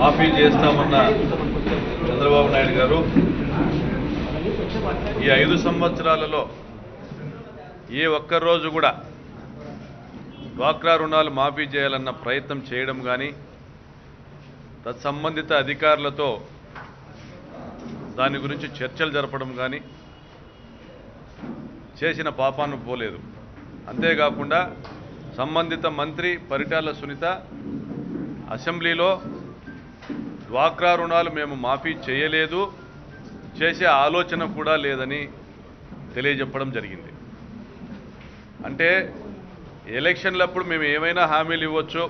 మాఫీ చేస్తామన్న చంద్రబాబు నాయుడు గారు ఈ 5 సంవత్సరాలలో ఏ ఒక్క రోజు కూడా డ్వాక్రా రుణాలు మాఫీ చేయాలన్న ప్రయత్నం చేయడం కానీ తత్సంబంధిత అధికారులతో దాని గురించి చర్చలు జరపడం కానీ చేసిన పాపాను పోలేదు. అంతేకాకుండా సంబంధిత మంత్రి పరిటాల సునీత అసెంబ్లీలో డ్వాక్రా రుణాలు మేము మాఫీ చేయలేదు, చేసే ఆలోచన కూడా లేదని తెలియజెప్పడం జరిగింది. అంటే ఎలక్షన్లప్పుడు మేము ఏమైనా హామీలు ఇవ్వచ్చు,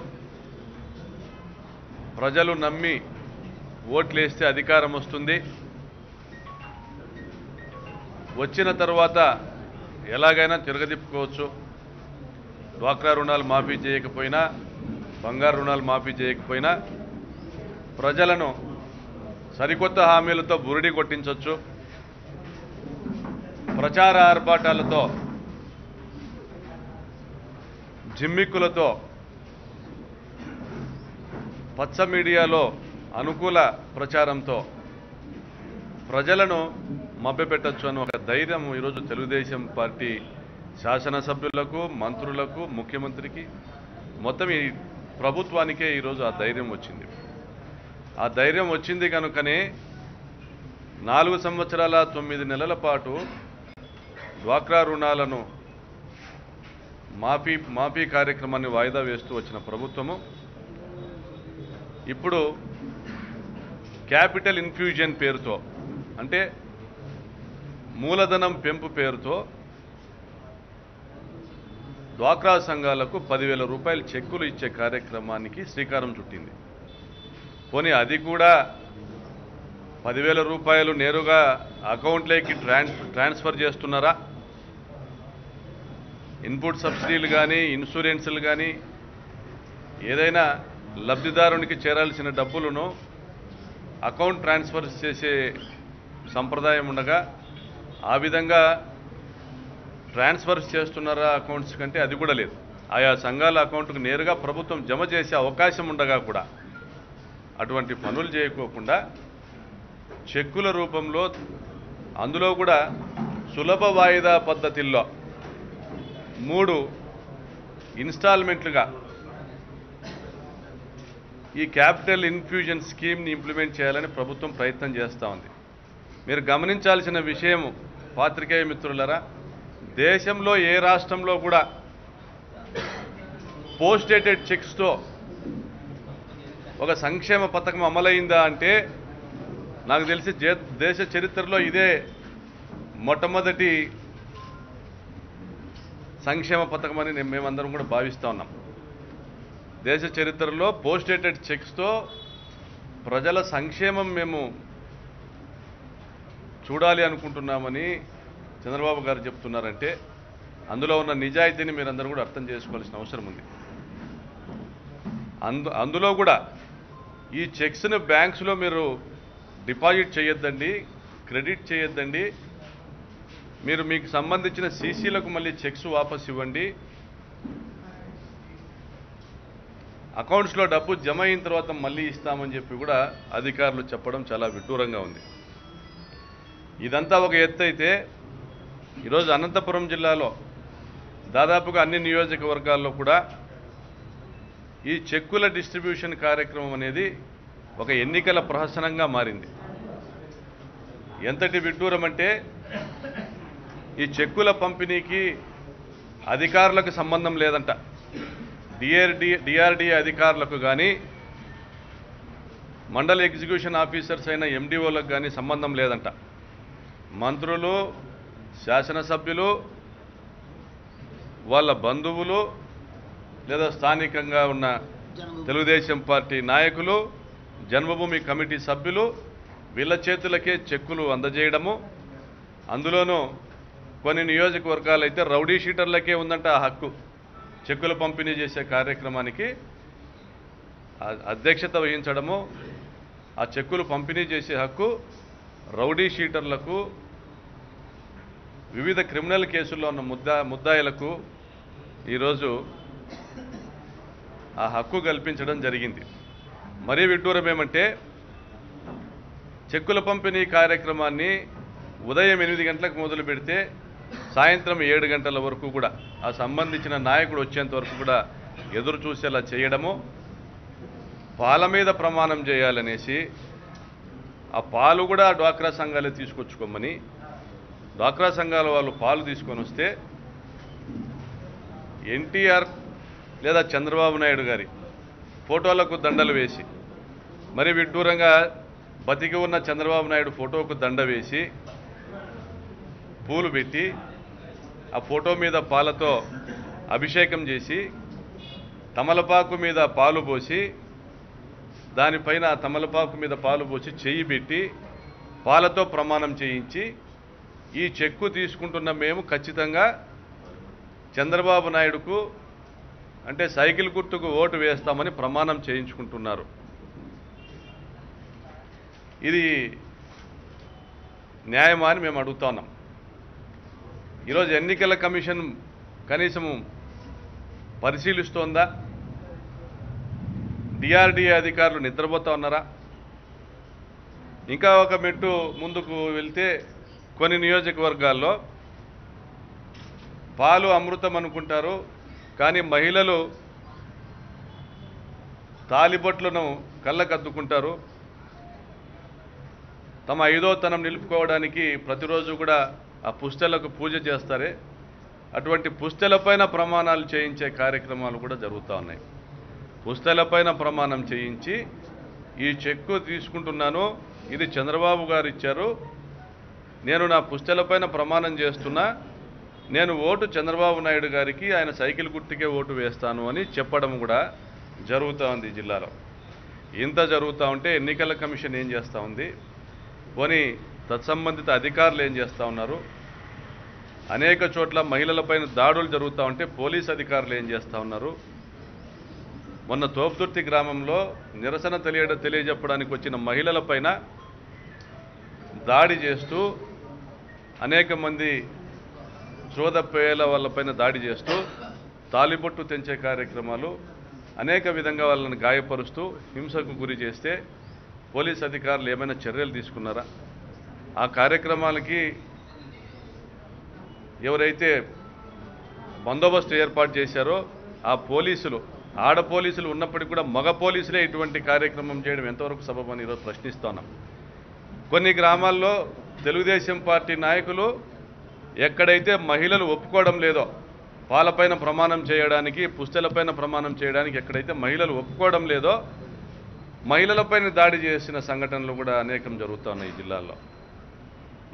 ప్రజలు నమ్మి ఓట్లేస్తే అధికారం వస్తుంది, వచ్చిన తర్వాత ఎలాగైనా తిరగదిప్పుకోవచ్చు, డ్వాక్రా రుణాలు మాఫీ చేయకపోయినా బంగారు రుణాలు మాఫీ చేయకపోయినా ప్రజలను సరికొత్త హామీలతో బురిడి కొట్టించవచ్చు, ప్రచార ఆర్భాటాలతో జిమ్మిక్కులతో పచ్చ మీడియాలో అనుకూల ప్రచారంతో ప్రజలను మభ్యపెట్టచ్చు అని ఒక ధైర్యం ఈరోజు తెలుగుదేశం పార్టీ శాసనసభ్యులకు, మంత్రులకు, ముఖ్యమంత్రికి, మొత్తం ఈ ప్రభుత్వానికే ఈరోజు ఆ ధైర్యం వచ్చింది. ఆ ధైర్యం వచ్చింది కనుకనే 4 సంవత్సరాల 9 నెలల పాటు డ్వాక్రా రుణాలను మాఫీ కార్యక్రమాన్ని వాయిదా వేస్తూ వచ్చిన ప్రభుత్వము ఇప్పుడు క్యాపిటల్ ఇన్ఫ్యూజన్ పేరుతో, అంటే మూలధనం పెంపు పేరుతో డ్వాక్రా సంఘాలకు 10,000 రూపాయల చెక్కులు ఇచ్చే కార్యక్రమానికి శ్రీకారం చుట్టింది. పోనీ అది కూడా 10,000 రూపాయలు నేరుగా అకౌంట్లోకి ట్రాన్స్ఫర్ చేస్తున్నారా? ఇన్పుట్ సబ్సిడీలు కానీ, ఇన్సూరెన్సులు కానీ, ఏదైనా లబ్ధిదారునికి చేరాల్సిన డబ్బులను అకౌంట్ ట్రాన్స్ఫర్ చేసే సంప్రదాయం ఉండగా ఆ విధంగా ట్రాన్స్ఫర్స్ చేస్తున్నారా అకౌంట్స్ కంటే అది కూడా లేదు. ఆయా సంఘాల అకౌంట్కు నేరుగా ప్రభుత్వం జమ చేసే అవకాశం ఉండగా కూడా అటువంటి పనులు చేయకోకుండా చెక్కుల రూపంలో, అందులో కూడా సులభ వాయిదా పద్ధతిల్లో 3 ఇన్స్టాల్మెంట్లుగా ఈ క్యాపిటల్ ఇన్ఫ్యూజన్ స్కీమ్ని ఇంప్లిమెంట్ చేయాలని ప్రభుత్వం ప్రయత్నం చేస్తూ ఉంది. మీరు గమనించాల్సిన విషయం పాత్రికేయ మిత్రులరా, దేశంలో ఏ రాష్ట్రంలో కూడా పోస్ట్ డేటెడ్ చెక్స్తో ఒక సంక్షేమ పథకం అమలైందా అంటే నాకు తెలిసి దేశ చరిత్రలో ఇదే మొట్టమొదటి సంక్షేమ పథకం అని మేమందరం కూడా భావిస్తూ ఉన్నాం. దేశ చరిత్రలో పోస్ట్ డేటెడ్ చెక్స్తో ప్రజల సంక్షేమం మేము చూడాలి అనుకుంటున్నామని చంద్రబాబు గారు చెప్తున్నారంటే అందులో ఉన్న నిజాయితీని మీరందరూ కూడా అర్థం చేసుకోవాల్సిన అవసరం ఉంది. అందులో కూడా ఈ చెక్స్ను బ్యాంక్స్లో మీరు డిపాజిట్ చేయొద్దండి, క్రెడిట్ చేయొద్దండి, మీరు మీకు సంబంధించిన సీసీలకు మళ్ళీ చెక్స్ వాపస్ ఇవ్వండి, అకౌంట్స్లో డబ్బు జమ అయిన తర్వాత మళ్ళీ ఇస్తామని చెప్పి కూడా అధికారులు చెప్పడం చాలా విడ్డూరంగా ఉంది. ఇదంతా ఒక ఎత్తు అయితే ఈరోజు అనంతపురం జిల్లాలో దాదాపుగా అన్ని నియోజకవర్గాల్లో కూడా ఈ చెక్కుల డిస్ట్రిబ్యూషన్ కార్యక్రమం అనేది ఒక ఎన్నికల ప్రహసనంగా మారింది. ఎంతటి విడ్డూరం అంటే ఈ చెక్కుల పంపిణీకి అధికారులకు సంబంధం లేదంట, డిఆర్డీఏ అధికారులకు కానీ, మండల ఎగ్జిక్యూషన్ ఆఫీసర్స్ అయిన ఎండిఓలకు కానీ సంబంధం లేదంట. మంత్రులు, శాసనసభ్యులు, వాళ్ళ బంధువులు లేదా స్థానికంగా ఉన్న తెలుగుదేశం పార్టీ నాయకులు, జన్మభూమి కమిటీ సభ్యులు వీళ్ళ చేతులకే చెక్కులు అందజేయడము, అందులోనూ కొన్ని నియోజకవర్గాలు అయితే రౌడీ షీటర్లకే ఉందంట ఆ హక్కు. చెక్కుల పంపిణీ చేసే కార్యక్రమానికి అధ్యక్షత వహించడము, ఆ చెక్కులు పంపిణీ చేసే హక్కు రౌడీ షీటర్లకు, వివిధ క్రిమినల్ కేసుల్లో ఉన్న ముద్దాయిలకు ఈరోజు ఆ హక్కు కల్పించడం జరిగింది. మరీ విడ్డూరం ఏమంటే చెక్కుల పంపిణీ కార్యక్రమాన్ని ఉదయం 8 గంటలకు మొదలు పెడితే సాయంత్రం 7 గంటల వరకు కూడా ఆ సంబంధించిన నాయకుడు వచ్చేంత వరకు కూడా ఎదురు చూసేలా చేయడము, పాల మీద ప్రమాణం చేయాలనేసి ఆ పాలు కూడా డ్వాక్రా సంఘాలే తీసుకొచ్చుకోమని డ్వాక్రా సంఘాల వాళ్ళు పాలు తీసుకొని వస్తే ఎన్టీఆర్ లేదా చంద్రబాబు నాయుడు గారి ఫోటోలకు దండలు వేసి మరి విడ్డూరంగా బతికి ఉన్న చంద్రబాబు నాయుడు ఫోటోకు దండ వేసి పూలు పెట్టి ఆ ఫోటో మీద పాలతో అభిషేకం చేసి తమలపాకు మీద పాలు పోసి దానిపైన తమలపాకు మీద పాలు పోసి చెయ్యి పెట్టి పాలతో ప్రమాణం చేయించి ఈ చెక్కు తీసుకుంటున్న మేము ఖచ్చితంగా చంద్రబాబు నాయుడుకు అంటే సైకిల్ గుర్తుకు ఓటు వేస్తామని ప్రమాణం చేయించుకుంటున్నారు. ఇది న్యాయమా అని మేము అడుగుతున్నాం. ఈరోజు ఎన్నికల కమిషన్ కనీసం పరిశీలిస్తోందా? డిఆర్డీఏ అధికారులు నిద్రపోతా ఉన్నారా? ఇంకా ఒక మెట్టు ముందుకు వెళ్తే కొన్ని నియోజకవర్గాల్లో పాలు అమృతం అనుకుంటారు, కానీ మహిళలు తాలిబొట్లను కళ్ళకద్దుకుంటారు. తమ ఐదోతనం నిలుపుకోవడానికి ప్రతిరోజు కూడా ఆ పుస్తెలకు పూజ చేస్తారే, అటువంటి పుస్తెలపైన ప్రమాణాలు చేయించే కార్యక్రమాలు కూడా జరుగుతూ ఉన్నాయి. పుస్తెలపైన ప్రమాణం చేయించి ఈ చెక్కు తీసుకుంటున్నాను, ఇది చంద్రబాబు గారు ఇచ్చారు, నేను నా పుస్తెలపైన ప్రమాణం చేస్తున్నా, నేను ఓటు చంద్రబాబు నాయుడు గారికి, ఆయన సైకిల్ గుర్తుకే ఓటు వేస్తాను అని చెప్పడం కూడా జరుగుతూ ఉంది జిల్లాలో. ఇంత జరుగుతూ ఉంటే ఎన్నికల కమిషన్ ఏం చేస్తూ ఉంది? పోనీ తత్సంబంధిత అధికారులు ఏం చేస్తూ ఉన్నారు? అనేక చోట్ల మహిళలపైన దాడులు జరుగుతూ ఉంటే పోలీస్ అధికారులు ఏం చేస్తూ ఉన్నారు? మొన్న తోపుదుర్తి గ్రామంలో నిరసన తెలియజెప్పడానికి వచ్చిన మహిళలపైన దాడి చేస్తూ అనేక మంది శ్రోధపేల వాళ్ళపైన దాడి చేస్తూ తాలిబొట్టు తెంచే కార్యక్రమాలు అనేక విధంగా వాళ్ళని గాయపరుస్తూ హింసకు గురి చేస్తే పోలీస్ అధికారులు ఏమైనా చర్యలు తీసుకున్నారా? ఆ కార్యక్రమాలకి ఎవరైతే బందోబస్తు ఏర్పాటు చేశారో ఆ పోలీసులు, ఆడ పోలీసులు ఉన్నప్పటికీ కూడా మగ పోలీసులే ఇటువంటి కార్యక్రమం చేయడం ఎంతవరకు సబబని ఈరోజు ప్రశ్నిస్తున్నాం. కొన్ని గ్రామాల్లో తెలుగుదేశం పార్టీ నాయకులు ఎక్కడైతే మహిళలు ఒప్పుకోవడం లేదో పాలపైన ప్రమాణం చేయడానికి, పుస్తెలపైన ప్రమాణం చేయడానికి ఎక్కడైతే మహిళలు ఒప్పుకోవడం లేదో మహిళలపైన దాడి చేసిన సంఘటనలు కూడా అనేకం జరుగుతూ ఉన్నాయి ఈ జిల్లాలో.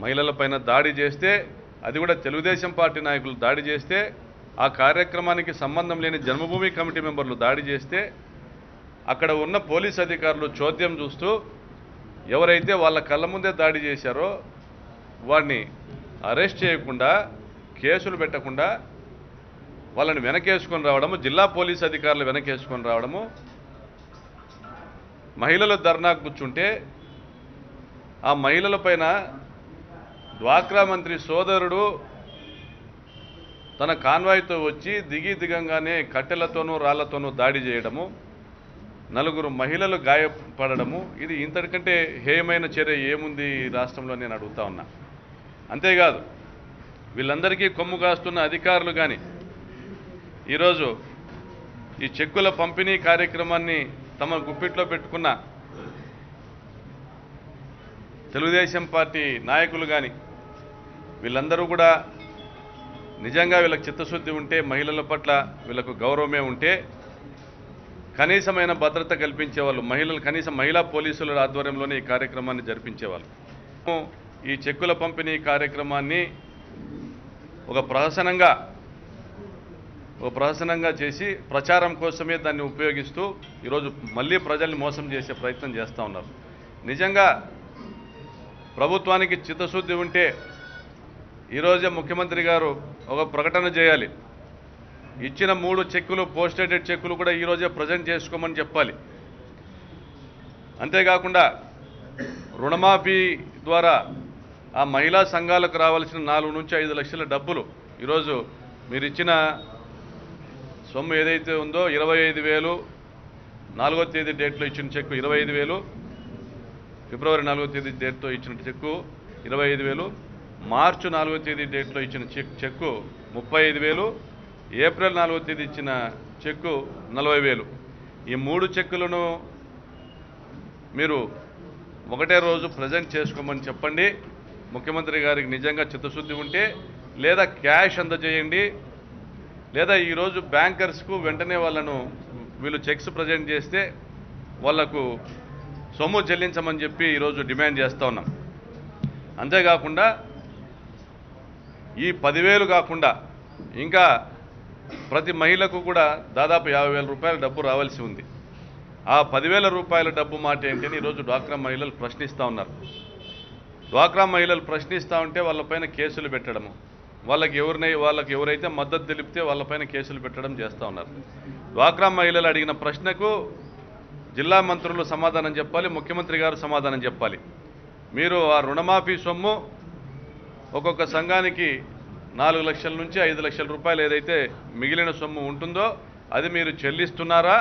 మహిళలపైన దాడి చేస్తే, అది కూడా తెలుగుదేశం పార్టీ నాయకులు దాడి చేస్తే, ఆ కార్యక్రమానికి సంబంధం లేని జన్మభూమి కమిటీ మెంబర్లు దాడి చేస్తే అక్కడ ఉన్న పోలీస్ అధికారులు చోద్యం చూస్తూ ఎవరైతే వాళ్ళ కళ్ళ ముందే దాడి చేశారో వాడిని అరెస్ట్ చేయకుండా, కేసులు పెట్టకుండా వాళ్ళని వెనకేసుకొని రావడము, జిల్లా పోలీస్ అధికారులు వెనకేసుకొని రావడము, మహిళలు ధర్నాకు కూర్చుంటే ఆ మహిళలపైన డ్వాక్రా మంత్రి సోదరుడు తన కాన్వాయ్తో వచ్చి దిగంగానే కట్టెలతోనూ రాళ్లతోనూ దాడి చేయడము, 4 మహిళలు గాయపడడము, ఇది ఇంతకంటే హేయమైన చర్య ఏముంది ఈ రాష్ట్రంలో నేను అడుగుతా ఉన్నా. అంతేకాదు వీళ్ళందరికీ కొమ్ము కాస్తున్న అధికారులు కానీ ఈరోజు ఈ చెక్కుల పంపిణీ కార్యక్రమాన్ని తమ గుప్పిట్లో పెట్టుకున్న తెలుగుదేశం పార్టీ నాయకులు కానీ వీళ్ళందరూ కూడా నిజంగా వీళ్ళకి చిత్తశుద్ధి ఉంటే, మహిళల పట్ల వీళ్ళకు గౌరవమే ఉంటే కనీసమైన భద్రత కల్పించేవాళ్ళు, కనీసం మహిళా పోలీసుల ఆధ్వర్యంలోనే ఈ కార్యక్రమాన్ని జరిపించేవాళ్ళు. ఈ చెక్కుల పంపిణీ కార్యక్రమాన్ని ఒక ప్రహసనంగా చేసి ప్రచారం కోసమే దాన్ని ఉపయోగిస్తూ ఈరోజు మళ్ళీ ప్రజల్ని మోసం చేసే ప్రయత్నం చేస్తూ ఉన్నారు. నిజంగా ప్రభుత్వానికి చిత్తశుద్ధి ఉంటే ఈరోజే ముఖ్యమంత్రి గారు ఒక ప్రకటన చేయాలి. ఇచ్చిన 3 చెక్కులు, పోస్టెడెడ్ చెక్కులు కూడా ఈరోజే ప్రజెంట్ చేసుకోమని చెప్పాలి. అంతేకాకుండా రుణమాఫీ ద్వారా ఆ మహిళా సంఘాలకు రావాల్సిన 4 నుంచి 5 లక్షల డబ్బులు ఈరోజు మీరు ఇచ్చిన సొమ్ము ఏదైతే ఉందో 25,000, 4వ తేదీ డేట్లో ఇచ్చిన చెక్కు 25,000, ఫిబ్రవరి 4వ తేదీ డేట్తో ఇచ్చిన చెక్కు 25,000, మార్చి 4వ తేదీ డేట్లో ఇచ్చిన చెక్కు 35,000, ఏప్రిల్ 4వ తేదీ ఇచ్చిన చెక్కు 40,000. ఈ 3 చెక్కులను మీరు ఒకటే రోజు ప్రజెంట్ చేసుకోమని చెప్పండి. ముఖ్యమంత్రి గారికి నిజంగా చిత్తశుద్ధి ఉంటే, లేదా క్యాష్ అందజేయండి, లేదా ఈరోజు బ్యాంకర్స్కు వెంటనే వీళ్ళు చెక్స్ ప్రజెంట్ చేస్తే వాళ్లకు సొమ్ము చెల్లించమని చెప్పి ఈరోజు డిమాండ్ చేస్తూ ఉన్నాం. అంతేకాకుండా ఈ 10,000 కాకుండా ఇంకా ప్రతి మహిళకు కూడా దాదాపు 50,000 రూపాయల డబ్బు రావాల్సి ఉంది. ఆ 10,000 రూపాయల డబ్బు మాట ఏంటని ఈరోజు డ్వాక్రా మహిళలు ప్రశ్నిస్తూ ఉన్నారు. డ్వాక్రా మహిళలు ప్రశ్నిస్తూ ఉంటే వాళ్ళపైన కేసులు పెట్టడము, వాళ్ళకి ఎవరైతే మద్దతు తెలిపితే వాళ్ళపైన కేసులు పెట్టడం చేస్తూ ఉన్నారు. డ్వాక్రా మహిళలు అడిగిన ప్రశ్నకు జిల్లా మంత్రులు సమాధానం చెప్పాలి, ముఖ్యమంత్రి గారు సమాధానం చెప్పాలి. మీరు ఆ రుణమాఫీ సొమ్ము ఒక్కొక్క సంఘానికి 4 లక్షల నుంచి 5 లక్షల రూపాయలు ఏదైతే మిగిలిన సొమ్ము ఉంటుందో అది మీరు చెల్లిస్తున్నారా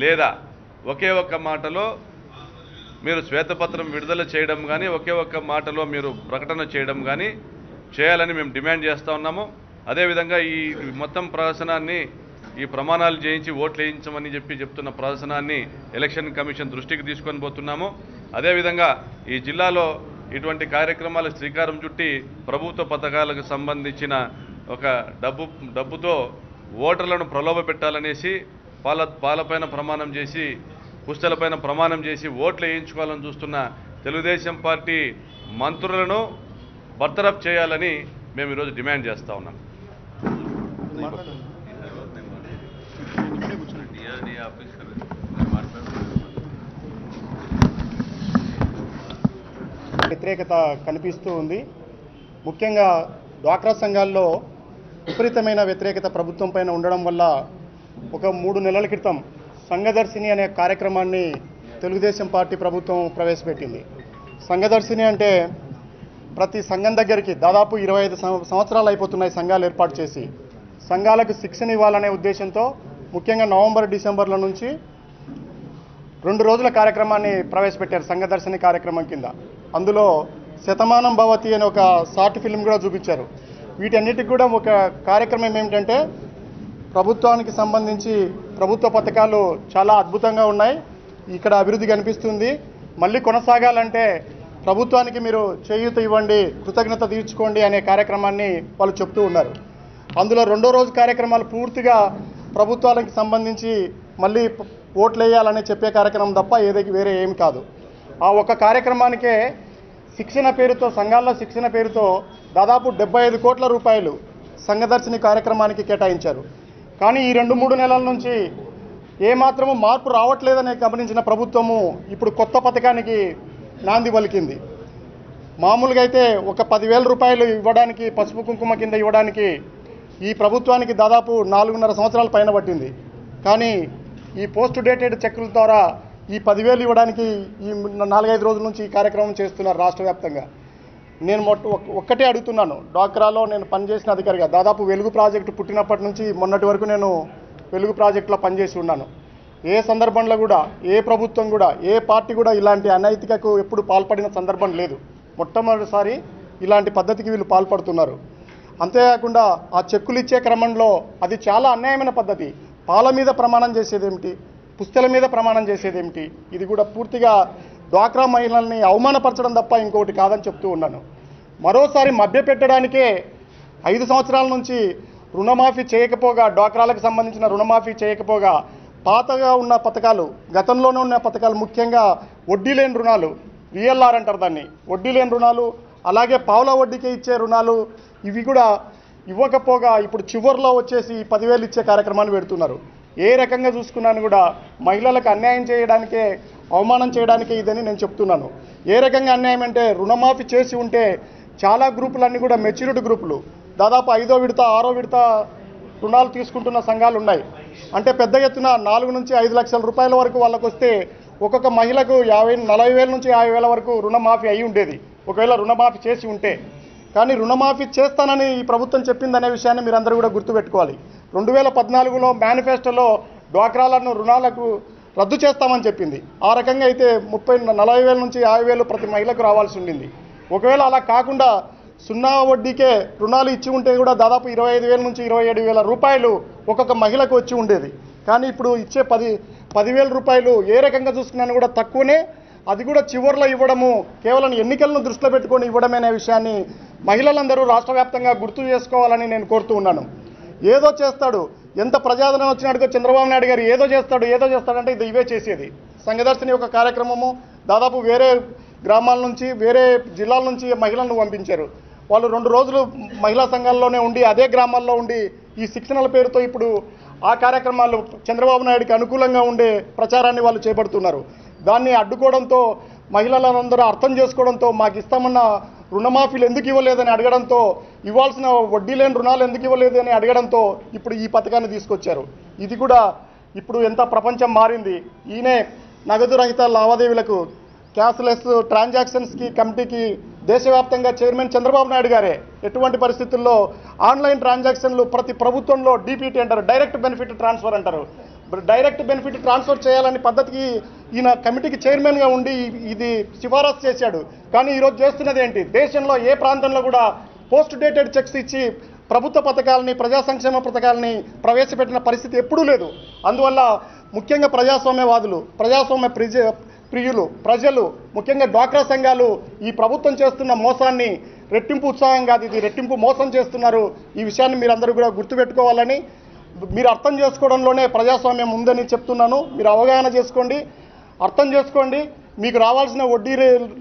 లేదా? ఒకే ఒక్క మాటలో మీరు శ్వేతపత్రం విడుదల చేయడం కానీ, ఒకే ఒక్క మాటలో మీరు ప్రకటన చేయడం కానీ చేయాలని మేము డిమాండ్ చేస్తూ ఉన్నాము. అదేవిధంగా ఈ మొత్తం ప్రహసనాన్ని, ఈ ప్రమాణాలు చేయించి ఓట్లు వేయించమని చెప్తున్న ప్రహసనాన్ని ఎలక్షన్ కమిషన్ దృష్టికి తీసుకొని పోతున్నాము. అదేవిధంగా ఈ జిల్లాలో ఇటువంటి కార్యక్రమాల శ్రీకారం చుట్టి ప్రభుత్వ పథకాలకు సంబంధించిన ఒక డబ్బుతో ఓటర్లను ప్రలోభ పెట్టాలనేసి పాలపైన ప్రమాణం చేసి, పుస్తలపైన ప్రమాణం చేసి ఓట్లు వేయించుకోవాలని చూస్తున్న తెలుగుదేశం పార్టీ మంత్రులను బర్తరఫ్ చేయాలని మేము ఈరోజు డిమాండ్ చేస్తూ ఉన్నాం. వ్యతిరేకత కనిపిస్తూ ఉంది. ముఖ్యంగా డ్వాక్రా సంఘాల్లో విపరీతమైన వ్యతిరేకత ప్రభుత్వం పైన ఉండడం వల్ల ఒక 3 నెలల క్రితం సంఘదర్శిని అనే కార్యక్రమాన్ని తెలుగుదేశం పార్టీ ప్రభుత్వం ప్రవేశపెట్టింది. సంఘదర్శిని అంటే ప్రతి సంఘం దగ్గరికి దాదాపు 25 సంవత్సరాలు అయిపోతున్నాయి సంఘాలు ఏర్పాటు చేసి. సంఘాలకు శిక్షణ ఇవ్వాలనే ఉద్దేశంతో ముఖ్యంగా నవంబర్, డిసెంబర్ల నుంచి 2 రోజుల కార్యక్రమాన్ని ప్రవేశపెట్టారు సంఘదర్శిని కార్యక్రమం కింద. అందులో శతమానం భవతి అనే ఒక షార్ట్ ఫిల్మ్ కూడా చూపించారు. వీటన్నిటికి కూడా ఒక కార్యక్రమం ఏమిటంటే, ప్రభుత్వానికి సంబంధించి ప్రభుత్వ పథకాలు చాలా అద్భుతంగా ఉన్నాయి, ఇక్కడ అభివృద్ధి కనిపిస్తుంది, మళ్ళీ కొనసాగాలంటే ప్రభుత్వానికి మీరు చేయూత ఇవ్వండి, కృతజ్ఞత తీర్చుకోండి అనే కార్యక్రమాన్ని వాళ్ళు చెప్తూ ఉన్నారు. అందులో 2వ రోజు కార్యక్రమాలు పూర్తిగా ప్రభుత్వాలకు సంబంధించి మళ్ళీ ఓట్లు వేయాలని చెప్పే కార్యక్రమం తప్ప వేరే ఏమి కాదు. ఆ ఒక్క కార్యక్రమానికే శిక్షణ పేరుతో, సంఘాల్లో శిక్షణ పేరుతో దాదాపు 75 కోట్ల రూపాయలు సంఘదర్శిని కార్యక్రమానికి కేటాయించారు. కానీ ఈ 2-3 నెలల నుంచి ఏమాత్రము మార్పు రావట్లేదని గమనించిన ప్రభుత్వము ఇప్పుడు కొత్త పథకానికి నాంది పలికింది. మామూలుగా అయితే ఒక 10,000 రూపాయలు ఇవ్వడానికి, పసుపు కుంకుమ కింద ఇవ్వడానికి ఈ ప్రభుత్వానికి దాదాపు 4.5 సంవత్సరాల పైన పట్టింది. కానీ ఈ పోస్ట్ డేటెడ్ చెక్కుల ద్వారా ఈ 10,000 ఇవ్వడానికి ఈ 4-5 రోజుల నుంచి ఈ కార్యక్రమం చేస్తున్నారు రాష్ట్ర వ్యాప్తంగా. నేను ఒక్కటే అడుగుతున్నాను, డ్వాక్రాలో నేను పనిచేసిన అధికారిగా దాదాపు వెలుగు ప్రాజెక్టు పుట్టినప్పటి నుంచి మొన్నటి వరకు నేను వెలుగు ప్రాజెక్టులో పనిచేసి ఉన్నాను. ఏ సందర్భంలో కూడా ఏ ప్రభుత్వం కూడా, ఏ పార్టీ కూడా ఇలాంటి అనైతికకు ఎప్పుడు పాల్పడిన సందర్భం లేదు. మొట్టమొదటిసారి ఇలాంటి పద్ధతికి వీళ్ళు పాల్పడుతున్నారు. అంతేకాకుండా ఆ చెక్కులు ఇచ్చే క్రమంలో అది చాలా అన్యాయమైన పద్ధతి. పాల మీద ప్రమాణం చేసేదేమిటి, పుస్తల మీద ప్రమాణం చేసేదేమిటి? ఇది కూడా పూర్తిగా డ్వాక్రా మహిళల్ని అవమానపరచడం తప్ప ఇంకొకటి కాదని చెప్తూ ఉన్నాను. మరోసారి మభ్యపెట్టడానికే 5 సంవత్సరాల నుంచి రుణమాఫీ చేయకపోగా, డ్వాక్రాలకు సంబంధించిన రుణమాఫీ చేయకపోగా పాతగా ఉన్న పథకాలు, గతంలోనే ఉన్న పథకాలు, ముఖ్యంగా వడ్డీ లేని రుణాలు, విఎల్ఆర్ అంటారు దాన్ని, వడ్డీ లేని రుణాలు, అలాగే పావుల వడ్డీకి ఇచ్చే రుణాలు, ఇవి కూడా ఇవ్వకపోగా ఇప్పుడు చివరిలో వచ్చేసి 10,000 ఇచ్చే కార్యక్రమాన్ని పెడుతున్నారు. ఏ రకంగా చూసుకున్నాను కూడా మహిళలకు అన్యాయం చేయడానికే, అవమానం చేయడానికే ఇదని నేను చెప్తున్నాను. ఏ రకంగా అన్యాయం అంటే, రుణమాఫీ చేసి ఉంటే చాలా గ్రూపులన్నీ కూడా మెచ్యూరిటీ గ్రూపులు, దాదాపు 5వ విడత 6వ విడత రుణాలు తీసుకుంటున్న సంఘాలు ఉన్నాయి. అంటే పెద్ద ఎత్తున 4 నుంచి 5 లక్షల రూపాయల వరకు వాళ్ళకు వస్తే ఒక్కొక్క మహిళకు 40,000 నుంచి 50,000 వరకు రుణమాఫీ అయి ఉండేది ఒకవేళ రుణమాఫీ చేసి ఉంటే. కానీ రుణమాఫీ చేస్తానని ఈ ప్రభుత్వం చెప్పిందనే విషయాన్ని మీరందరూ కూడా గుర్తుపెట్టుకోవాలి. 2014లో మేనిఫెస్టోలో డ్వాక్రాలను రద్దు చేస్తామని చెప్పింది. ఆ రకంగా అయితే 40,000 నుంచి 50,000 ప్రతి మహిళకు రావాల్సి ఉండింది. ఒకవేళ అలా కాకుండా సున్నా వడ్డీకే రుణాలు ఇచ్చి ఉంటే కూడా దాదాపు 25,000 నుంచి 27,000 రూపాయలు ఒక్కొక్క మహిళకు వచ్చి ఉండేది. కానీ ఇప్పుడు ఇచ్చే 10,000 రూపాయలు ఏ రకంగా చూసుకున్నా కూడా తక్కువనే. అది కూడా చివరిలో ఇవ్వడము కేవలం ఎన్నికలను దృష్టిలో పెట్టుకొని ఇవ్వడమే అనే విషయాన్ని మహిళలందరూ రాష్ట్ర వ్యాప్తంగా గుర్తు చేసుకోవాలని నేను కోరుతూ ఉన్నాను. ఏదో చేస్తాడు, ఎంత ప్రజాదరణ వచ్చినట్టుగా చంద్రబాబు నాయుడు గారు ఏదో చేస్తాడంటే ఇది ఇవే చేసేది. సంఘదర్శిని ఒక కార్యక్రమము దాదాపు వేరే గ్రామాల నుంచి వేరే జిల్లాల నుంచి మహిళలను పంపించారు. వాళ్ళు 2 రోజులు మహిళా సంఘాల్లోనే ఉండి అదే గ్రామాల్లో ఉండి ఈ శిక్షణల పేరుతో ఇప్పుడు ఆ కార్యక్రమాలు చంద్రబాబు నాయుడికి అనుకూలంగా ఉండే ప్రచారాన్ని వాళ్ళు చేపడుతున్నారు. దాన్ని అడ్డుకోవడంతో మహిళలందరూ అర్థం చేసుకోవడంతో మాకు ఇస్తామన్న రుణమాఫీలు ఎందుకు ఇవ్వలేదని అడగడంతో, ఇవ్వాల్సిన వడ్డీ లేని రుణాలు ఎందుకు ఇవ్వలేదని అడగడంతో ఇప్పుడు ఈ పథకాన్ని తీసుకొచ్చారు. ఇది కూడా ఇప్పుడు ఎంత ప్రపంచం మారింది. ఈయనే నగదు రహిత లావాదేవీలకు క్యాష్లెస్ ట్రాన్సాక్షన్స్కి కమిటీకి దేశవ్యాప్తంగా చైర్మన్ చంద్రబాబు నాయుడు గారే. ఎటువంటి పరిస్థితుల్లో ఆన్లైన్ ట్రాన్సాక్షన్లు ప్రతి ప్రభుత్వంలో డీపీటీ అంటారు, డైరెక్ట్ బెనిఫిట్ ట్రాన్స్ఫర్ అంటారు. డైరెక్ట్ బెనిఫిట్ ట్రాన్స్ఫర్ చేయాలని పద్ధతికి ఈయన కమిటీకి చైర్మన్గా ఉండి ఇది సిఫారసు చేశాడు. కానీ ఈరోజు చేస్తున్నది ఏంటి? దేశంలో ఏ ప్రాంతంలో కూడా పోస్ట్ డేటెడ్ చెక్స్ ఇచ్చి ప్రభుత్వ పథకాలని ప్రజా సంక్షేమ పథకాలని ప్రవేశపెట్టిన పరిస్థితి ఎప్పుడూ లేదు. అందువల్ల ముఖ్యంగా ప్రజాస్వామ్యవాదులు, ప్రజాస్వామ్య ప్రియులు, ప్రజలు, ముఖ్యంగా డ్వాక్రా సంఘాలు ఈ ప్రభుత్వం చేస్తున్న మోసాన్ని రెట్టింపు ఉత్సాహం కాదు, ఇది రెట్టింపు మోసం చేస్తున్నారు. ఈ విషయాన్ని మీరందరూ కూడా గుర్తుపెట్టుకోవాలని, మీరు అర్థం చేసుకోవడంలోనే ప్రజాస్వామ్యం ఉందని చెప్తున్నాను. మీరు అవగాహన చేసుకోండి, అర్థం చేసుకోండి. మీకు రావాల్సిన వడ్డీ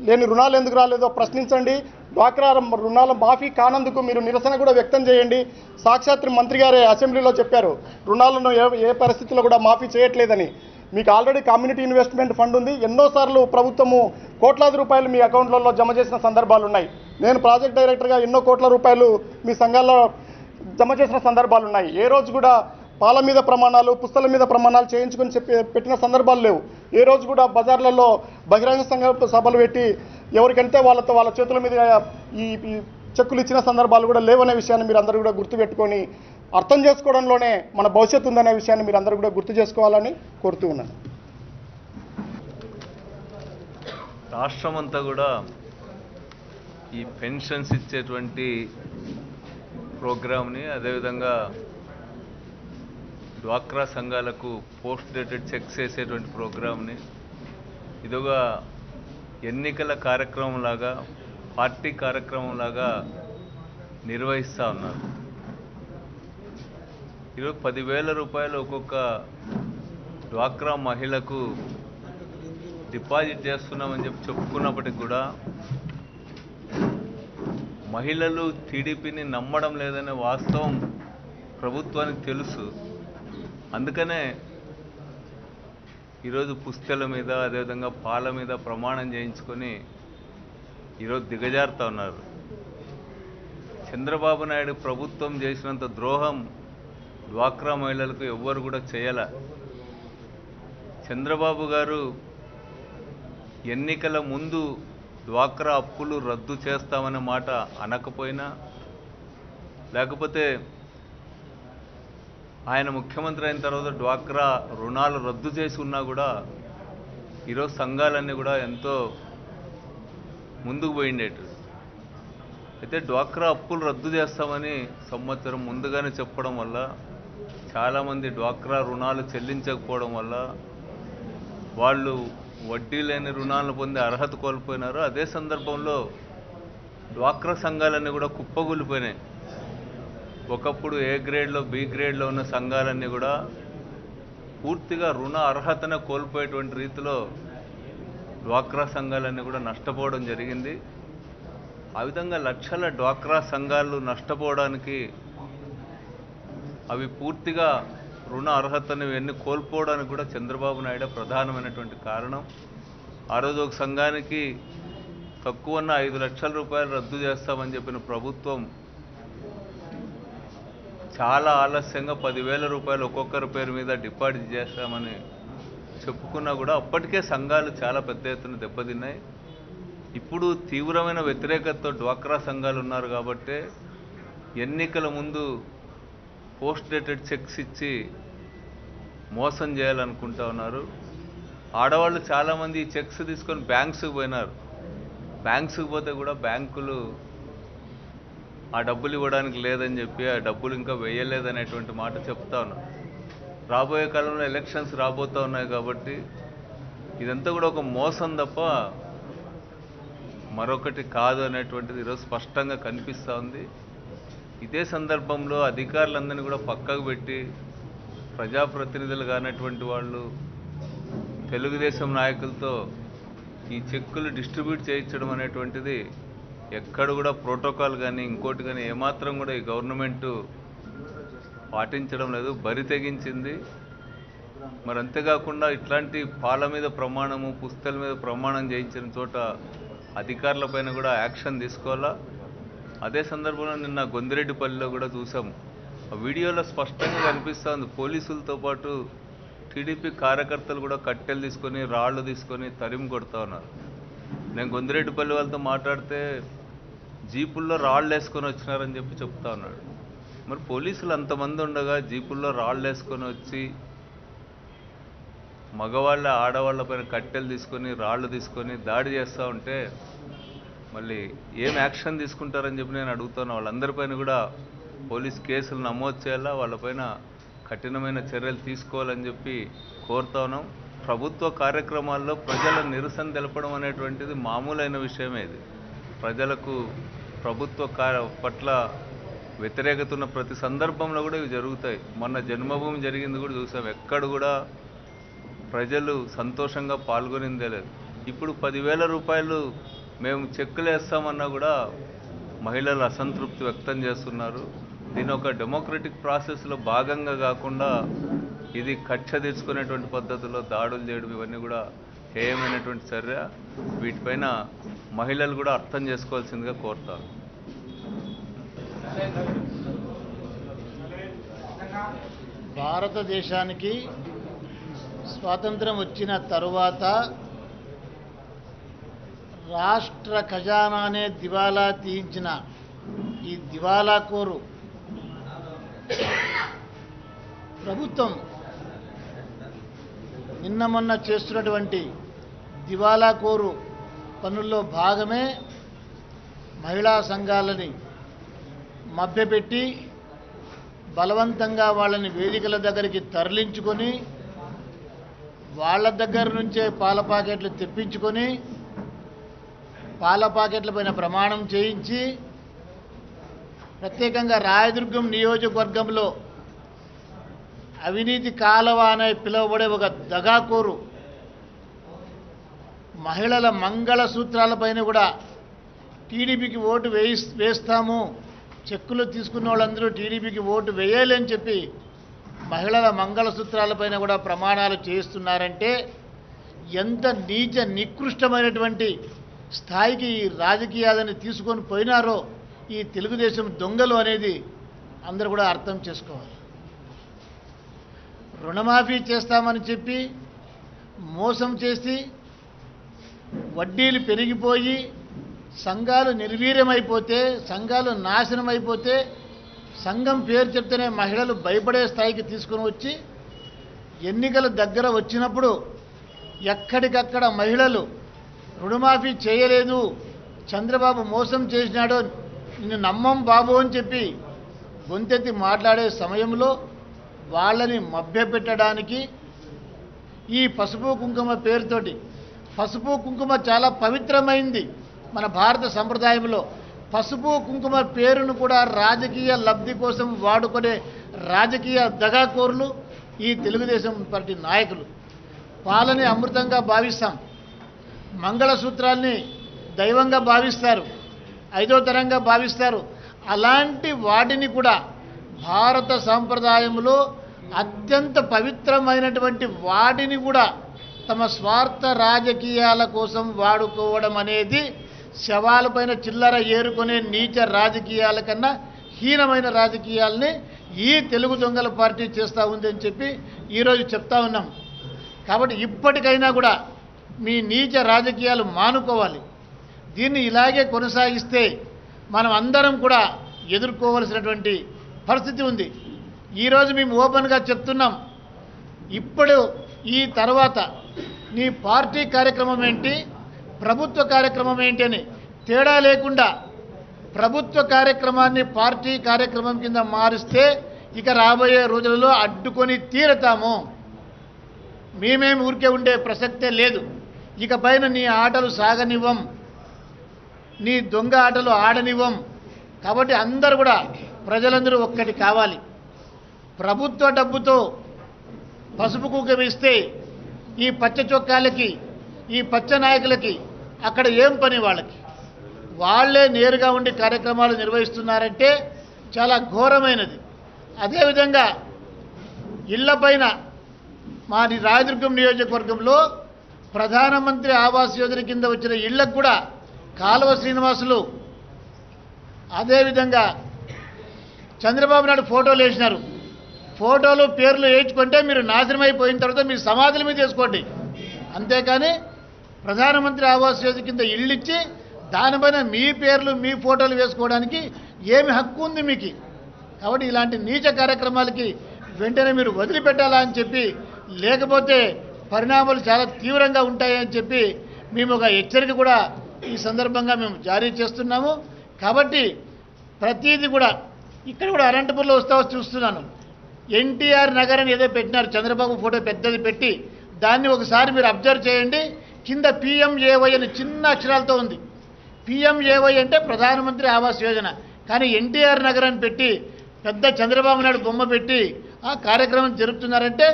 లేని రుణాలు ఎందుకు రాలేదో ప్రశ్నించండి. డ్వాక్రా రుణాల మాఫీ కానందుకు మీరు నిరసన కూడా వ్యక్తం చేయండి. సాక్షాత్ మంత్రి గారే అసెంబ్లీలో చెప్పారు, రుణాలను ఏ పరిస్థితుల్లో కూడా మాఫీ చేయట్లేదని. మీకు ఆల్రెడీ కమ్యూనిటీ ఇన్వెస్ట్మెంట్ ఫండ్ ఉంది. ఎన్నోసార్లు ప్రభుత్వము కోట్లాది రూపాయలు మీ అకౌంట్లలో జమ చేసిన సందర్భాలు ఉన్నాయి. నేను ప్రాజెక్ట్ డైరెక్టర్గా ఎన్నో కోట్ల రూపాయలు మీ సంఘాల్లో జమ చేసిన సందర్భాలు ఉన్నాయి. ఏ రోజు కూడా పాల మీద ప్రమాణాలు, పుస్తల మీద ప్రమాణాలు చేయించుకొని పెట్టిన సందర్భాలు లేవు. ఏ రోజు కూడా బజార్లలో బహిరంగ సభలు పెట్టి ఎవరికంటే వాళ్ళ చేతుల మీద ఈ చెక్కులు ఇచ్చిన సందర్భాలు కూడా లేవనే విషయాన్ని మీరు అందరూ కూడా గుర్తుపెట్టుకొని అర్థం చేసుకోవడంలోనే మన భవిష్యత్తు ఉందనే విషయాన్ని మీరు అందరూ కూడా గుర్తు చేసుకోవాలని కోరుతూ ఉన్నాను. రాష్ట్రమంతా కూడా ఈ పెన్షన్స్ ఇచ్చేటువంటి ప్రోగ్రామ్ని, అదేవిధంగా డ్వాక్రా సంఘాలకు పోస్ట్ డేటెడ్ చెక్స్ వేసేటువంటి ప్రోగ్రామ్ని ఇదిగా ఎన్నికల కార్యక్రమం లాగా, పార్టీ కార్యక్రమం లాగా నిర్వహిస్తూ ఉన్నారు. ఈరోజు 10,000 రూపాయలు ఒక్కొక్క డ్వాక్రా మహిళకు డిపాజిట్ చేస్తున్నామని చెప్పుకున్నప్పటికి కూడా మహిళలు టీడీపీని నమ్మడం లేదనే వాస్తవం ప్రభుత్వానికి తెలుసు. అందుకనే ఈరోజు పుస్తెల మీద, అదేవిధంగా పాల మీద ప్రమాణం చేయించుకొని ఈరోజు దిగజారుతూ ఉన్నారు. చంద్రబాబు నాయుడు ప్రభుత్వం చేసినంత ద్రోహం డ్వాక్రా మహిళలకు ఎవ్వరు కూడా చేయలే. చంద్రబాబు గారు ఎన్నికల ముందు డ్వాక్రా అప్పులు రద్దు చేస్తామనే మాట అనకపోయినా, లేకపోతే ఆయన ముఖ్యమంత్రి అయిన తర్వాత డ్వాక్రా రుణాలు రద్దు చేసి ఉన్నా కూడా ఈరోజు సంఘాలన్నీ కూడా ఎంతో ముందుకు పోయిండేటు. అయితే డ్వాక్రా అప్పులు రద్దు చేస్తామని సంవత్సరం ముందుగానే చెప్పడం వల్ల చాలామంది డ్వాక్రా రుణాలు చెల్లించకపోవడం వల్ల వాళ్ళు వడ్డీ లేని రుణాలను పొందే అర్హత కోల్పోయినారు. అదే సందర్భంలో డ్వాక్రా సంఘాలన్నీ కూడా కుప్పగూలిపోయినాయి. ఒకప్పుడు ఏ గ్రేడ్లో, బి గ్రేడ్లో ఉన్న సంఘాలన్నీ కూడా పూర్తిగా రుణ అర్హతను కోల్పోయేటువంటి రీతిలో డ్వాక్రా సంఘాలన్నీ కూడా నష్టపోవడం జరిగింది. ఆ విధంగా లక్షల డ్వాక్రా సంఘాలు నష్టపోవడానికి, అవి పూర్తిగా రుణ అర్హతను ఇవన్నీ కోల్పోవడానికి కూడా చంద్రబాబు నాయుడు ప్రధానమైనటువంటి కారణం. ఆ రోజు ఒక సంఘానికి తక్కువన్న 5 లక్షల రూపాయలు రద్దు చేస్తామని చెప్పిన ప్రభుత్వం చాలా ఆలస్యంగా 10,000 రూపాయలు ఒక్కొక్కరి పేరు మీద డిపాజిట్ చేస్తామని చెప్పుకున్నా కూడా అప్పటికే సంఘాలు చాలా పెద్ద ఎత్తున దెబ్బతిన్నాయి. ఇప్పుడు తీవ్రమైన వ్యతిరేకతతో డ్వాక్రా సంఘాలు ఉన్నారు కాబట్టి ఎన్నికల ముందు పోస్ట్ డేటెడ్ చెక్స్ ఇచ్చి మోసం చేయాలనుకుంటా ఉన్నారు. ఆడవాళ్ళు చాలామంది ఈ చెక్స్ తీసుకొని బ్యాంక్స్కి పోయినారు. బ్యాంక్స్కి పోతే కూడా బ్యాంకులు ఆ డబ్బులు ఇవ్వడానికి లేదని చెప్పి ఆ డబ్బులు ఇంకా వేయలేదనేటువంటి మాట చెప్తా ఉన్నారు. రాబోయే కాలంలో ఎలక్షన్స్ రాబోతూ ఉన్నాయి కాబట్టి ఇదంతా కూడా ఒక మోసం తప్ప మరొకటి కాదు అనేటువంటిది ఈరోజు స్పష్టంగా కనిపిస్తూ ఉంది. ఇదే సందర్భంలో అధికారులందరినీ కూడా పక్కకు పెట్టి ప్రజాప్రతినిధులు కానటువంటి వాళ్ళు తెలుగుదేశం నాయకులతో ఈ చెక్కులు డిస్ట్రిబ్యూట్ చేయించడం అనేటువంటిది ఎక్కడ కూడా ప్రోటోకాల్ కానీ ఇంకోటి కానీ ఏమాత్రం కూడా ఈ గవర్నమెంటు పాటించడం లేదు, బరి తెగించింది. మరి అంతేకాకుండా ఇట్లాంటి పాల మీద ప్రమాణము, పుస్తల మీద ప్రమాణం చేయించిన చోట అధికారులపైన కూడా యాక్షన్ తీసుకోవాలా. అదే సందర్భంలో నిన్న గొందిరెడ్డిపల్లిలో కూడా చూసాము. ఆ వీడియోలో స్పష్టంగా కనిపిస్తుంది పోలీసులతో పాటు టీడీపీ కార్యకర్తలు కూడా కట్టెలు తీసుకొని రాళ్ళు తీసుకొని తరిమి కొడతా ఉన్నారు. నేను గొందిరెడ్డిపల్లి వాళ్ళతో మాట్లాడితే జీపుల్లో రాళ్ళు వేసుకొని వచ్చినారని చెప్పి చెప్తా ఉన్నాడు. మరి పోలీసులు అంతమంది ఉండగా జీపుల్లో రాళ్ళు వేసుకొని వచ్చి మగవాళ్ళ ఆడవాళ్ళపైన కట్టెలు తీసుకొని రాళ్ళు తీసుకొని దాడి చేస్తూ ఉంటే మళ్ళీ ఏం యాక్షన్ తీసుకుంటారని చెప్పి నేను అడుగుతాను. వాళ్ళందరిపైన కూడా పోలీస్ కేసులు నమోదు చేయాలా, వాళ్ళపైన కఠినమైన చర్యలు తీసుకోవాలని చెప్పి కోరుతా ఉన్నాం. ప్రభుత్వ కార్యక్రమాల్లో ప్రజల నిరసన తెలపడం అనేటువంటిది మామూలైన విషయమే. ఇది ప్రజలకు ప్రభుత్వ పట్ల వ్యతిరేకత ఉన్న ప్రతి సందర్భంలో కూడా ఇవి జరుగుతాయి. మొన్న జన్మభూమి జరిగింది కూడా చూసాం. ఎక్కడ కూడా ప్రజలు సంతోషంగా పాల్గొనిందే లేదు. ఇప్పుడు 10,000 రూపాయలు మేము చెక్కులు వేస్తామన్నా కూడా మహిళలు అసంతృప్తి వ్యక్తం చేస్తున్నారు. దీని ఒక డెమోక్రటిక్ ప్రాసెస్లో భాగంగా కాకుండా ఇది కక్ష తీర్చుకునేటువంటి పద్ధతిలో దాడులు చేయడం ఇవన్నీ కూడా హేయమైనటువంటి చర్య. వీటిపైన మహిళలు కూడా అర్థం చేసుకోవాల్సిందిగా కోరుతారు. భారతదేశానికి స్వాతంత్రం వచ్చిన తరువాత రాష్ట్ర ఖజానానే దివాలా తీయించిన ఈ దివాలాకోరు ప్రభుత్వం నిన్న మొన్న చేస్తున్నటువంటి దివాలాకోరు పనుల్లో భాగమే మహిళా సంఘాలని మభ్యపెట్టి బలవంతంగా వాళ్ళని వేదికల దగ్గరికి తరలించుకొని వాళ్ళ దగ్గర నుంచే పాల ప్యాకెట్లు తెప్పించుకొని పాల ప్యాకెట్ల పైన ప్రమాణం చేయించి ప్రత్యేకంగా రాయదుర్గం నియోజకవర్గంలో అవినీతి కాలవ అనే పిలువబడే ఒక దగాకోరు మహిళల మంగళసూత్రాలపైన కూడా టీడీపీకి ఓటు వేస్తాము, చెక్కులు తీసుకున్న వాళ్ళందరూ టీడీపీకి ఓటు వేయాలని చెప్పి మహిళల మంగళసూత్రాలపైన కూడా ప్రమాణాలు చేస్తున్నారంటే ఎంత నీచ నికృష్టమైనటువంటి స్థాయికి ఈ రాజకీయాలను తీసుకొని పోయినారో ఈ తెలుగుదేశం దొంగలు అనేది అందరూ కూడా అర్థం చేసుకోవాలి. రుణమాఫీ చేస్తామని చెప్పి మోసం చేసి వడ్డీలు పెరిగిపోయి సంఘాలు నిర్వీర్యమైపోతే, సంఘాలు నాశనం అయిపోతే, సంఘం పేరు చెప్తేనే మహిళలు భయపడే స్థాయికి తీసుకుని వచ్చి ఎన్నికల దగ్గర వచ్చినప్పుడు ఎక్కడికక్కడ మహిళలు రుణమాఫీ చేయలేదు, చంద్రబాబు మోసం చేసినాడో, నిన్ను నమ్మం బాబు అని చెప్పి గొంతెత్తి మాట్లాడే సమయంలో వాళ్ళని మభ్యపెట్టడానికి ఈ పసుపు కుంకుమ పేరుతోటి, పసుపు కుంకుమ చాలా పవిత్రమైంది మన భారత సంప్రదాయంలో. పసుపు కుంకుమ పేరును కూడా రాజకీయ లబ్ధి కోసం వాడుకునే రాజకీయ దగాకోరులు ఈ తెలుగుదేశం పార్టీ నాయకులు. పాలని అమృతంగా భావిస్తాం, మంగళసూత్రాల్ని దైవంగా భావిస్తారు, 5వ తరంగా భావిస్తారు. అలాంటి వాటిని కూడా భారత సంప్రదాయంలో అత్యంత పవిత్రమైనటువంటి వాటిని కూడా తమ స్వార్థ రాజకీయాల కోసం వాడుకోవడం అనేది శవాలపైన చిల్లర ఏరుకునే నీచ రాజకీయాల కన్నా హీనమైన రాజకీయాలని ఈ తెలుగు దొంగల పార్టీ చేస్తూ ఉందని చెప్పి ఈరోజు చెప్తా ఉన్నాం. కాబట్టి ఇప్పటికైనా కూడా మీ నీచ రాజకీయాలు మానుకోవాలి. దీన్ని ఇలాగే కొనసాగిస్తే మనం అందరం కూడా ఎదుర్కోవలసినటువంటి పరిస్థితి ఉంది. ఈరోజు మేము ఓపెన్గా చెప్తున్నాం, ఇప్పుడు ఈ తర్వాత నీ పార్టీ కార్యక్రమం ఏంటి, ప్రభుత్వ కార్యక్రమం ఏంటి అని తేడా లేకుండా ప్రభుత్వ కార్యక్రమాన్ని పార్టీ కార్యక్రమం కింద మారిస్తే ఇక రాబోయే రోజులలో అడ్డుకొని తీరతాము. మేమేమి ఊరికే ఉండే ప్రసక్తే లేదు. ఇక పైన నీ ఆటలు సాగనివ్వం, నీ దొంగ ఆటలు ఆడనివ్వం. కాబట్టి అందరూ కూడా ప్రజలందరూ ఒక్కటి కావాలి. ప్రభుత్వ డబ్బుతో పసుపు కుంకుమ ఇస్తే ఈ పచ్చ చొక్కాలకి, ఈ పచ్చ నాయకులకి అక్కడ ఏం పని వాళ్ళకి? వాళ్ళే నేరుగా ఉండి కార్యక్రమాలు నిర్వహిస్తున్నారంటే చాలా ఘోరమైనది. అదేవిధంగా ఇళ్లపైన మా రాయదుర్గం నియోజకవర్గంలో ప్రధానమంత్రి ఆవాస్ యోజన కింద వచ్చిన ఇళ్లకు కూడా కాలువ శ్రీనివాసులు, అదేవిధంగా చంద్రబాబు నాయుడు ఫోటోలు వేసినారు. ఫోటోలు పేర్లు వేయించుకుంటే మీరు నాశనం అయిపోయిన తర్వాత మీ సమాధుల మీద వేసుకోండి. అంతేకాని ప్రధానమంత్రి ఆవాస్ యోజన కింద ఇళ్ళు ఇచ్చి దానిపైన మీ పేర్లు మీ ఫోటోలు వేసుకోవడానికి ఏమి హక్కు ఉంది మీకు? కాబట్టి ఇలాంటి నీచ కార్యక్రమాలకి వెంటనే మీరు వదిలిపెట్టాలా అని చెప్పి, లేకపోతే పరిణామాలు చాలా తీవ్రంగా ఉంటాయని చెప్పి మేము ఒక హెచ్చరిక కూడా ఈ సందర్భంగా మేము జారీ చేస్తున్నాము. కాబట్టి ప్రతిదీ కూడా ఇక్కడ కూడా అనంతపురంలో వస్తా చూస్తున్నాను, ఎన్టీఆర్ నగర్ అని ఏదో పెట్టినారు, చంద్రబాబు ఫోటో పెద్దది పెట్టి. దాన్ని ఒకసారి మీరు అబ్జర్వ్ చేయండి. కింద PMAY అని చిన్న అక్షరాలతో ఉంది. PMAY అంటే ప్రధానమంత్రి ఆవాస్ యోజన. కానీ ఎన్టీఆర్ నగర్ అని పెట్టి పెద్ద చంద్రబాబు నాయుడు బొమ్మ పెట్టి ఆ కార్యక్రమం జరుపుతున్నారంటే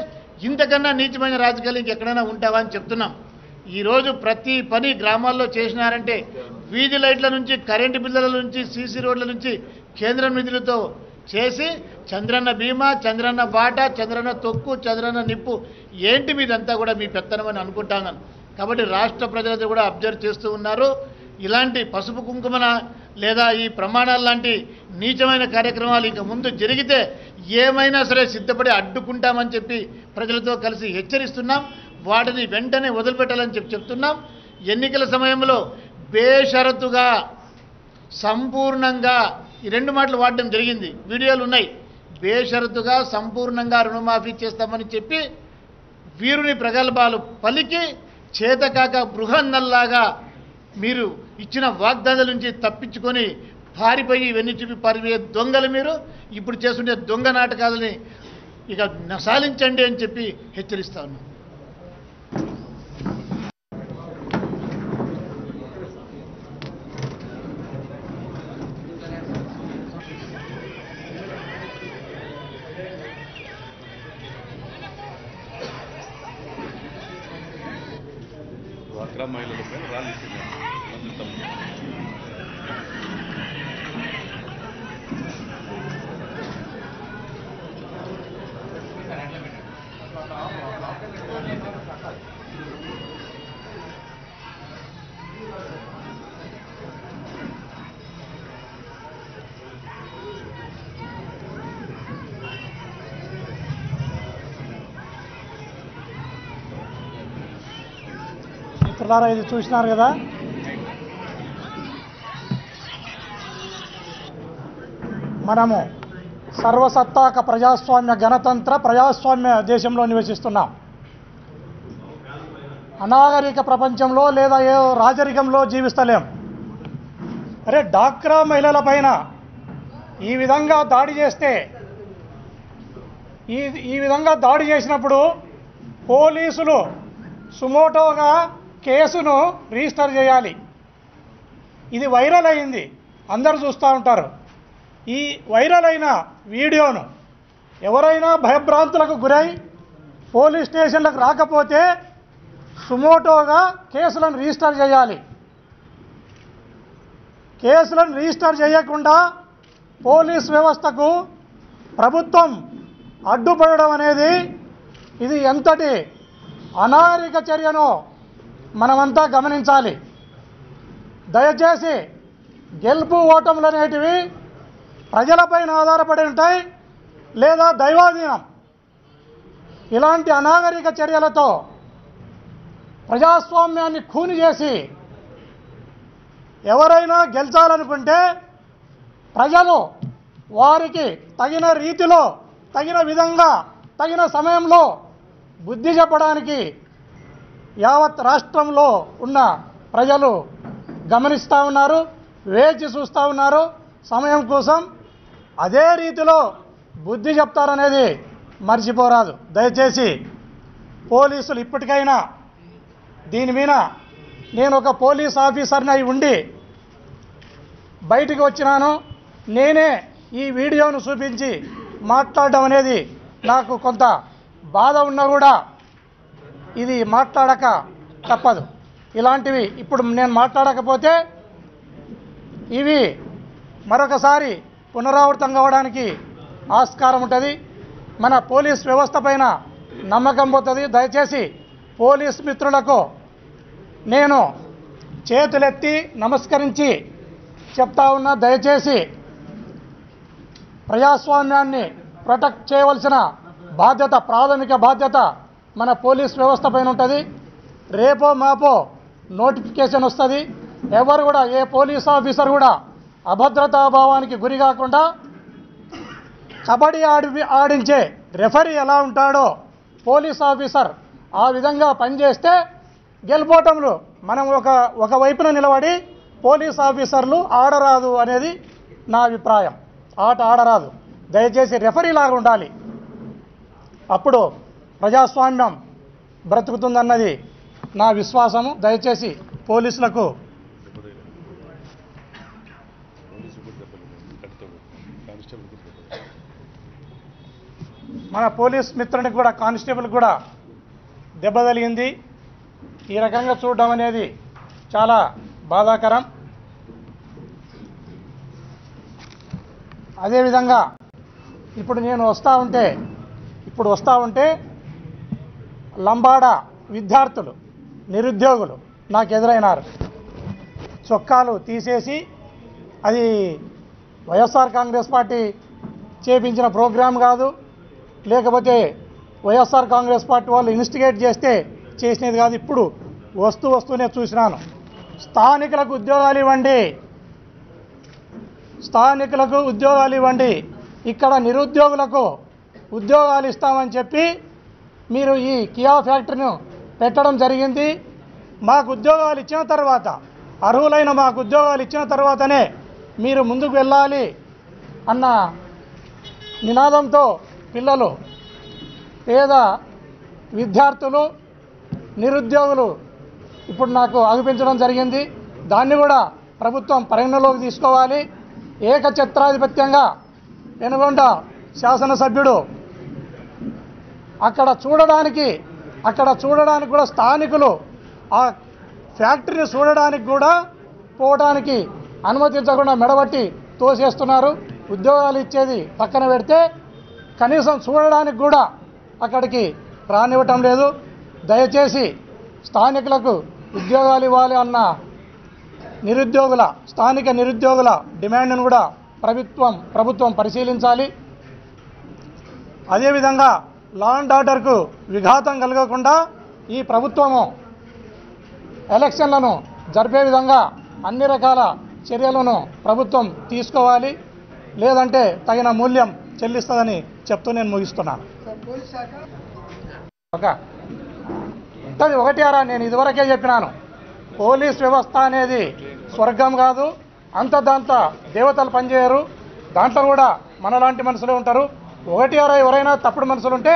ఇంతకన్నా నీచమైన రాజకీయాలు ఇంకెక్కడైనా ఉంటావా అని చెప్తున్నాం. ఈరోజు ప్రతి పని గ్రామాల్లో చేసినారంటే వీధి లైట్ల నుంచి, కరెంటు బిల్లుల నుంచి, సీసీ రోడ్ల నుంచి కేంద్రం నిధులతో చేసి చంద్రన్న బీమా, చంద్రన్న బాట, చంద్రన్న తొక్కు, చంద్రన్న నిప్పు ఏంటి మీదంతా కూడా మీ పెత్తనమని అనుకుంటాను. కాబట్టి రాష్ట్ర ప్రజలందరూ కూడా అబ్జర్వ్ చేస్తూ ఉన్నారు. ఇలాంటి పసుపు కుంకుమన లేదా ఈ ప్రమాణాలు లాంటి నీచమైన కార్యక్రమాలు ఇక ముందు జరిగితే ఏమైనా సరే సిద్ధపడి అడ్డుకుంటామని చెప్పి ప్రజలతో కలిసి హెచ్చరిస్తున్నాం. వాటిని వెంటనే వదిలిపెట్టాలని చెప్తున్నాం. ఎన్నికల సమయంలో బేషరతుగా, సంపూర్ణంగా ఈ రెండు మాటలు వాడడం జరిగింది, వీడియోలు ఉన్నాయి. బేషరతుగా సంపూర్ణంగా రుణమాఫీ చేస్తామని చెప్పి వీరుని ప్రగల్భాలు పలికి చేతకాక బృహన్నల్లాగా మీరు ఇచ్చిన వాగ్దానాల నుంచి తప్పించుకొని పారిపోయి ఇవన్నీ చూపి పారిపోయే దొంగలు మీరు. ఇప్పుడు చేస్తుండే దొంగ నాటకాలని ఇక నసాలించండి అని చెప్పి హెచ్చరిస్తా ఉన్నాం. డ్వాక్రా మహిళలపై రాళ్ళు ఇస్తున్నారు. మిత్రులారా, ఇది చూసినారు కదా, మనము సర్వసత్తాక ప్రజాస్వామ్య గణతంత్ర ప్రజాస్వామ్య దేశంలో నివసిస్తున్నాం. అనాగరిక ప్రపంచంలో లేదా ఏ రాజరికంలో జీవిస్తలేం. అరే, డాక్రా మహిళల పైన ఈ విధంగా దాడి చేస్తే, ఈ విధంగా దాడి చేసినప్పుడు పోలీసులు సుమోటోగా కేసును రిజిస్టర్ చేయాలి. ఇది వైరల్ అయింది, అందరూ చూస్తూ ఉంటారు. ఈ వైరల్ అయిన వీడియోను ఎవరైనా భయభ్రాంతులకు గురై పోలీస్ స్టేషన్లకు రాకపోతే సుమోటోగా కేసులను రిజిస్టర్ చేయాలి. కేసులను రిజిస్టర్ చేయకుండా పోలీస్ వ్యవస్థకు ప్రభుత్వం అడ్డుపడడం అనేది ఇది ఎంతటి అనాగరిక చర్యనో మనమంతా గమనించాలి. దయచేసి గెలుపు ఓటములు అనేటివి ప్రజలపైన ఆధారపడి ఉంటాయి, లేదా దైవాధీనం. ఇలాంటి అనాగరిక చర్యలతో ప్రజాస్వామ్యాన్ని ఖూని చేసి ఎవరైనా గెలిచాలనుకుంటే ప్రజలు వారికి తగిన రీతిలో, తగిన విధంగా, తగిన సమయంలో బుద్ధి చెప్పడానికి యావత్ రాష్ట్రంలో ఉన్న ప్రజలు గమనిస్తూ ఉన్నారు, వేచి చూస్తూ ఉన్నారు సమయం కోసం. అదే రీతిలో బుద్ధి చెప్తారనేది మర్చిపోరాదు. దయచేసి పోలీసులు ఇప్పటికైనా దీని మీద, నేను ఒక పోలీస్ ఆఫీసర్ని అయి ఉండి బయటికి వచ్చినాను, నేనే ఈ వీడియోను చూపించి మాట్లాడడం అనేది నాకు కొంత బాధ ఉన్నా కూడా ఇది మాట్లాడక తప్పదు. ఇలాంటివి ఇప్పుడు నేను మాట్లాడకపోతే ఇవి మరొకసారి పునరావృతం కావడానికి ఆస్కారం ఉంటుంది. మన పోలీస్ వ్యవస్థ పైన నమ్మకం పోతుంది. దయచేసి పోలీస్ మిత్రులకు నేను చేతులెత్తి నమస్కరించి చెప్తా ఉన్నా, దయచేసి ప్రజాస్వామ్యాన్ని ప్రొటెక్ట్ చేయవలసిన బాధ్యత, ప్రాథమిక బాధ్యత మన పోలీస్ వ్యవస్థ పైన ఉంటుంది. రేపో మాపో నోటిఫికేషన్ వస్తుంది. ఎవరు కూడా, ఏ పోలీస్ ఆఫీసర్ కూడా అభద్రతాభావానికి గురి కాకుండా కబడ్డీ ఆడించే రెఫరీ ఎలా ఉంటాడో పోలీస్ ఆఫీసర్ ఆ విధంగా పనిచేస్తే గెలుపోవటంలో మనం ఒక వైపున నిలబడి పోలీస్ ఆఫీసర్లు ఆడరాదు అనేది నా అభిప్రాయం. ఆట ఆడరాదు, దయచేసి రెఫరీ లాగా ఉండాలి. అప్పుడు ప్రజాస్వామ్యం బ్రతుకుతుందన్నది నా విశ్వాసము. దయచేసి పోలీసులకు మన పోలీస్ మిత్రునికి కూడా, కానిస్టేబుల్ కూడా దెబ్బ తగిలింది. ఈ రకంగా చూడడం అనేది చాలా బాధాకరం. అదేవిధంగా ఇప్పుడు వస్తూ ఉంటే లంబాడ విద్యార్థులు, నిరుద్యోగులు నాకు ఎదురైనారు. చొక్కాలు తీసేసి, అది వైఎస్ఆర్ కాంగ్రెస్ పార్టీ చేపించిన ప్రోగ్రాం కాదు, లేకపోతే వైఎస్ఆర్ కాంగ్రెస్ పార్టీ వాళ్ళు ఇన్స్టిగేట్ చేస్తే చేసినది కాదు. ఇప్పుడు వస్తూనే చూసినాను. స్థానికులకు ఉద్యోగాలు ఇవ్వండి, ఇక్కడ నిరుద్యోగులకు ఉద్యోగాలు ఇస్తామని చెప్పి మీరు ఈ కియా ఫ్యాక్టరీని పెట్టడం జరిగింది. మాకు ఉద్యోగాలు ఇచ్చిన తర్వాత, అర్హులైన మాకు ఉద్యోగాలు ఇచ్చిన తర్వాతనే మీరు ముందుకు వెళ్ళాలి అన్న నినాదంతో పిల్లలు, పేద విద్యార్థులు, నిరుద్యోగులు ఇప్పుడు నాకు అగుపించడం జరిగింది. దాన్ని కూడా ప్రభుత్వం పరిగణలోకి తీసుకోవాలి. ఏకఛత్రాధిపత్యంగా పెనుగొండ శాసనసభ్యుడు అక్కడ చూడడానికి కూడా స్థానికులు ఆ ఫ్యాక్టరీని చూడడానికి కూడా పోవడానికి అనుమతించకుండా మెడబట్టి తోసేస్తున్నారు. ఉద్యోగాలు ఇచ్చేది పక్కన పెడితే కనీసం చూడడానికి కూడా అక్కడికి రానివ్వటం లేదు. దయచేసి స్థానికులకు ఉద్యోగాలు ఇవ్వాలి అన్న స్థానిక నిరుద్యోగుల డిమాండ్ను కూడా ప్రభుత్వం పరిశీలించాలి. అదేవిధంగా లా అండ్ ఆర్డర్కు విఘాతం కలగకుండా ఈ ప్రభుత్వము ఎలక్షన్లను జరిపే విధంగా అన్ని రకాల చర్యలను ప్రభుత్వం తీసుకోవాలి. లేదంటే తగిన మూల్యం చెల్లిస్తుందని చెప్తూ నేను ముగిస్తున్నాను. ఒకటి అరా, నేను ఇదివరకే చెప్పినాను, పోలీస్ వ్యవస్థ అనేది స్వర్గం కాదు. దాంట్లో దేవతలు పనిచేయరు. దాంట్లో కూడా మనలాంటి మనుషులే ఉంటారు. ఒకటి అరా ఎవరైనా తప్పుడు మనుషులు ఉంటే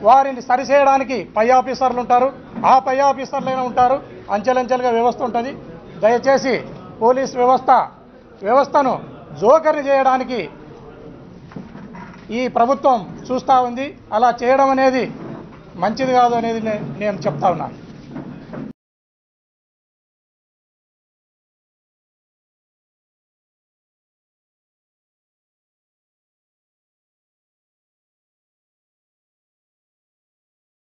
వారిని సరిచేయడానికి పై ఆఫీసర్లు ఉంటారు. ఆ పై ఆఫీసర్లైనా ఉంటారు. అంచెలంచెలుగా వ్యవస్థ ఉంటుంది. దయచేసి పోలీస్ వ్యవస్థను జోకర్ని చేయడానికి ఈ ప్రభుత్వం చూస్తూ ఉంది. అలా చేయడం అనేది మంచిది కాదు అనేది నేను చెప్తా ఉన్నాను.